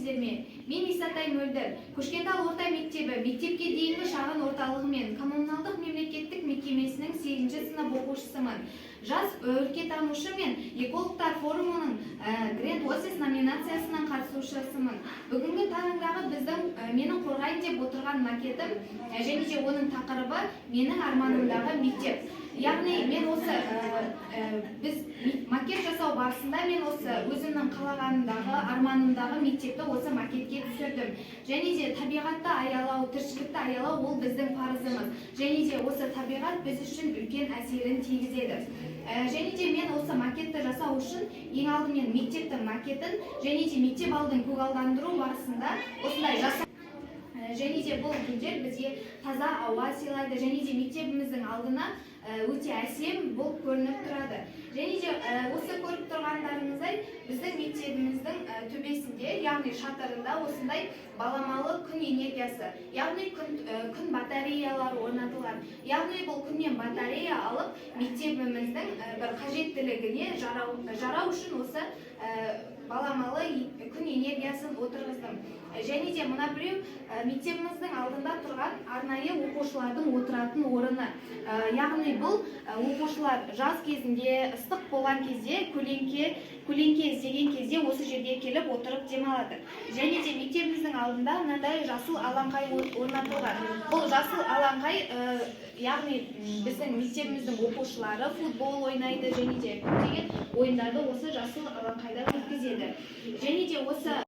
сіздермен. Мен Исатай Мөлдір, Көшкентал орта мектебі, мектепке дейінгі шағын орталығы мен коммуналдық мемлекеттік мекемесінің 8-ші сынып оқушысымын. Жас өлкетанушы мен экологтар форумының Грэнд Осис номинациясынан қатысушысымын. Бүгінгі таңдағы менің қорғайын деп отырған макетім және де оның тақырыбы менің арманымдағы мектеп. Яғни мен осы біз макет жасау барысында мен осы өзімнің қалағанымдағы, арманымдағы мектепті осы макетке түсірдім. Және де табиғатты аялау, тіршілікті аялау ол біздің парызымыз. Және де осы табиғат біз үшін үлкен әсерін тигізеді. Және де мен осы макетті жасау үшін ең алдымен мектептің макетін және де мектеп алдын көгалдандыру барысында осындай жасау. Және де бұл гүлдер бізге таза ауа сыйлайды, және де мектебіміздің алдына өте әсем бұл көрініп тұрады. Және де осы көріп тұрғандарыңыздай біздің мектебіміздің төбесінде, яғни шатырында осындай баламалы күн энергиясы, яғни күн батареялары орнатылған. Яғни бұл күннен батарея алып мектебіміздің бір қажеттілігіне жарау үшін осы баламалы күн энергиясын отырғыздым. Және де мына біреу мектебіміздің алдында тұрған арнайы оқушылардың отыратын орыны. Яғни бұл оқушылар жаз кезінде, ыстық болған кезде, көлеңке іздеген кезде осы жерге келіп отырып демалады. Және де мектебіміздің алдында мынандай жасыл алаңқай орнатылған. Бұл жасыл алаңқай яғни біздің мектебіміздің оқушылары футбол ойнайды және де көптеген ойындарды осы жасыл алаңқайда өткізеді. Және де осы